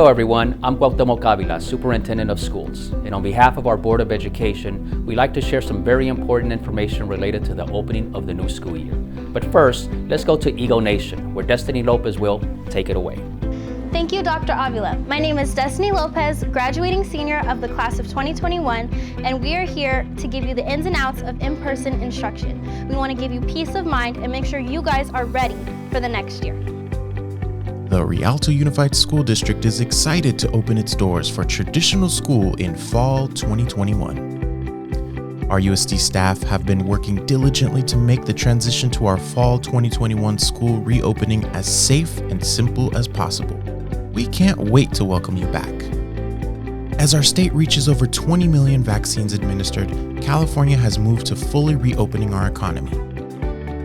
Hello everyone, I'm Cuauhtemoc Avila, Superintendent of Schools, and on behalf of our Board of Education, we'd like to share some very important information related to the opening of the new school year. But first, let's go to Eagle Nation, where Destiny Lopez will take it away. Thank you, Dr. Avila. My name is Destiny Lopez, graduating senior of the class of 2021, and we are here to give you the ins and outs of in-person instruction. We want to give you peace of mind and make sure you guys are ready for the next year. The Rialto Unified School District is excited to open its doors for traditional school in fall 2021. Our RUSD staff have been working diligently to make the transition to our fall 2021 school reopening as safe and simple as possible. We can't wait to welcome you back. As our state reaches over 20 million vaccines administered, California has moved to fully reopening our economy.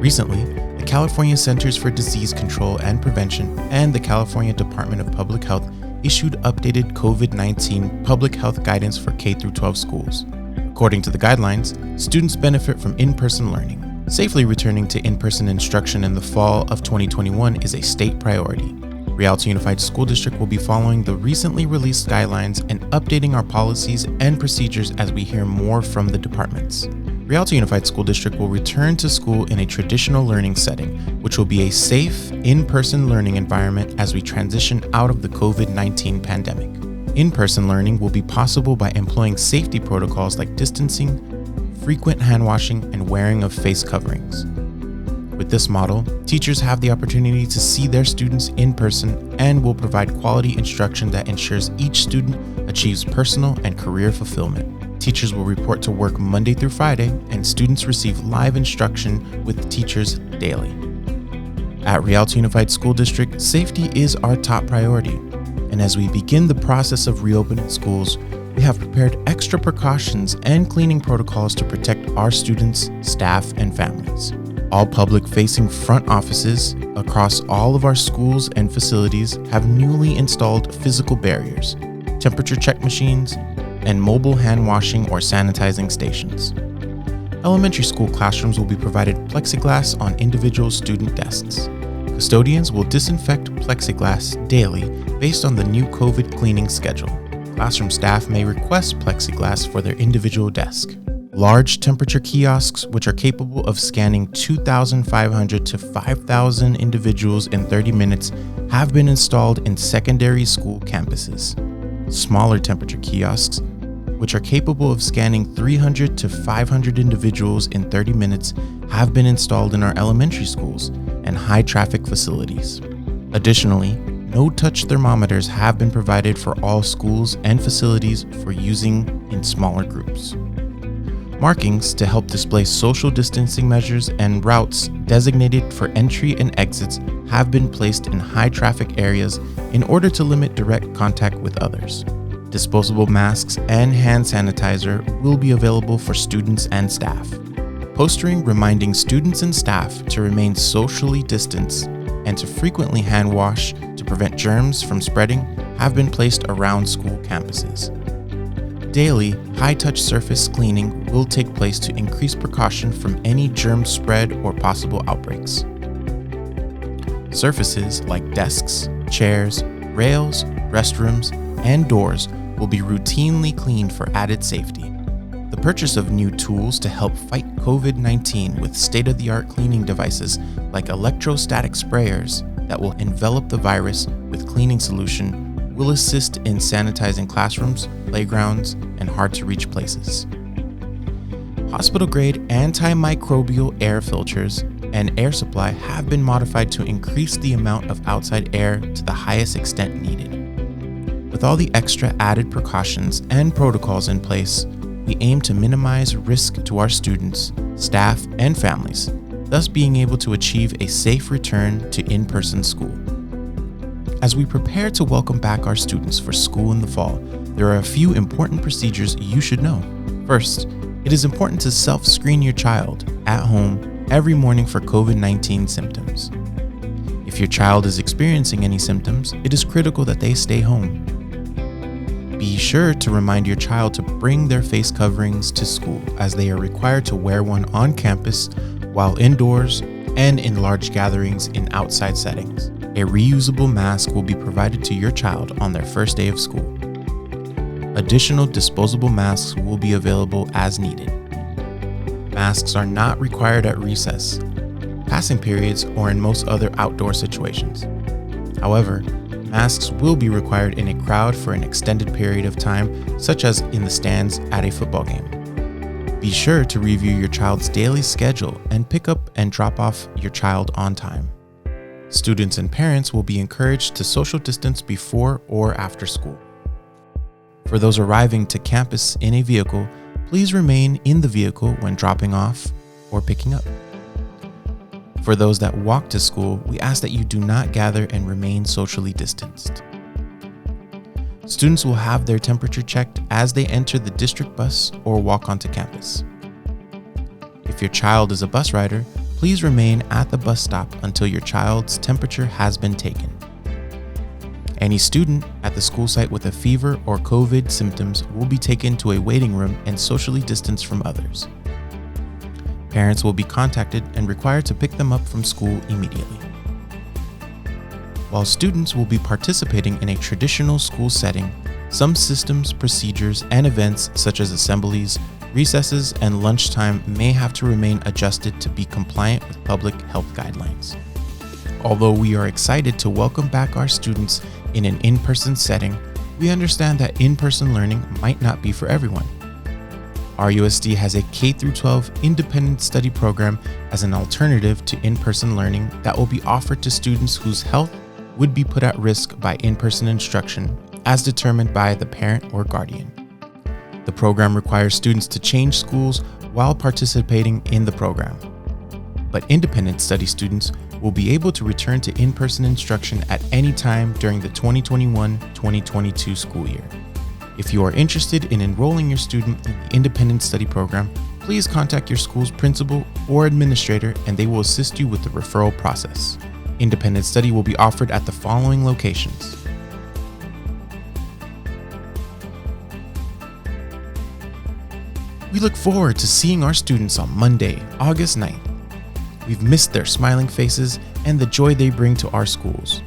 Recently, the California Centers for Disease Control and Prevention and the California Department of Public Health issued updated COVID-19 public health guidance for K-12 schools. According to the guidelines, students benefit from in-person learning. Safely returning to in-person instruction in the fall of 2021 is a state priority. Rialto Unified School District will be following the recently released guidelines and updating our policies and procedures as we hear more from the departments. Rialto Unified School District will return to school in a traditional learning setting, which will be a safe, in-person learning environment as we transition out of the COVID-19 pandemic. In-person learning will be possible by employing safety protocols like distancing, frequent hand washing, and wearing of face coverings. With this model, teachers have the opportunity to see their students in person and will provide quality instruction that ensures each student achieves personal and career fulfillment. Teachers will report to work Monday through Friday, and students receive live instruction with teachers daily. At Rialto Unified School District, safety is our top priority, and as we begin the process of reopening schools, we have prepared extra precautions and cleaning protocols to protect our students, staff, and families. All public-facing front offices across all of our schools and facilities have newly installed physical barriers, temperature check machines, and mobile hand washing or sanitizing stations. Elementary school classrooms will be provided plexiglass on individual student desks. Custodians will disinfect plexiglass daily based on the new COVID cleaning schedule. Classroom staff may request plexiglass for their individual desk. Large temperature kiosks, which are capable of scanning 2,500 to 5,000 individuals in 30 minutes, have been installed in secondary school campuses. Smaller temperature kiosks, which are capable of scanning 300 to 500 individuals in 30 minutes, have been installed in our elementary schools and high-traffic facilities. Additionally, no-touch thermometers have been provided for all schools and facilities for using in smaller groups. Markings to help display social distancing measures and routes designated for entry and exits have been placed in high-traffic areas in order to limit direct contact with others. Disposable masks and hand sanitizer will be available for students and staff. Postering reminding students and staff to remain socially distanced and to frequently hand wash to prevent germs from spreading have been placed around school campuses. Daily, high-touch surface cleaning will take place to increase precaution from any germ spread or possible outbreaks. Surfaces like desks, chairs, rails, restrooms, and doors will be routinely cleaned for added safety. The purchase of new tools to help fight COVID-19 with state-of-the-art cleaning devices like electrostatic sprayers that will envelop the virus with cleaning solution will assist in sanitizing classrooms, playgrounds, and hard-to-reach places. Hospital-grade antimicrobial air filters and air supply have been modified to increase the amount of outside air to the highest extent needed. With all the extra added precautions and protocols in place, we aim to minimize risk to our students, staff, and families, thus being able to achieve a safe return to in-person school. As we prepare to welcome back our students for school in the fall, there are a few important procedures you should know. First, it is important to self-screen your child at home every morning for COVID-19 symptoms. If your child is experiencing any symptoms, it is critical that they stay home. Be sure to remind your child to bring their face coverings to school, as they are required to wear one on campus while indoors and in large gatherings in outside settings. a reusable mask will be provided to your child on their first day of school. Additional disposable masks will be available as needed. Masks are not required at recess, passing periods, or in most other outdoor situations. However, masks will be required in a crowd for an extended period of time, such as in the stands at a football game. Be sure to review your child's daily schedule and pick up and drop off your child on time. Students and parents will be encouraged to social distance before or after school. For those arriving to campus in a vehicle, please remain in the vehicle when dropping off or picking up. For those that walk to school, we ask that you do not gather and remain socially distanced. Students will have their temperature checked as they enter the district bus or walk onto campus. If your child is a bus rider, please remain at the bus stop until your child's temperature has been taken. Any student at the school site with a fever or COVID symptoms will be taken to a waiting room and socially distanced from others. Parents will be contacted and required to pick them up from school immediately. While students will be participating in a traditional school setting, some systems, procedures, and events such as assemblies, recesses, and lunchtime may have to remain adjusted to be compliant with public health guidelines. Although we are excited to welcome back our students in an in-person setting, we understand that in-person learning might not be for everyone. RUSD has a K-12 independent study program as an alternative to in-person learning that will be offered to students whose health would be put at risk by in-person instruction, as determined by the parent or guardian. The program requires students to change schools while participating in the program, but independent study students will be able to return to in-person instruction at any time during the 2021-2022 school year. If you are interested in enrolling your student in the independent study program, please contact your school's principal or administrator and they will assist you with the referral process. Independent study will be offered at the following locations: we look forward to seeing our students on Monday, August 9th. We've missed their smiling faces and the joy they bring to our schools.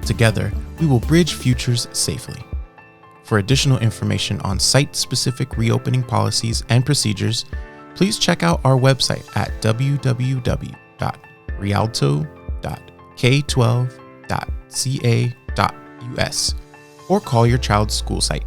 Together, we will bridge futures safely. For additional information on site-specific reopening policies and procedures, please check out our website at www.rialto.k12.ca.us or call your child's school site.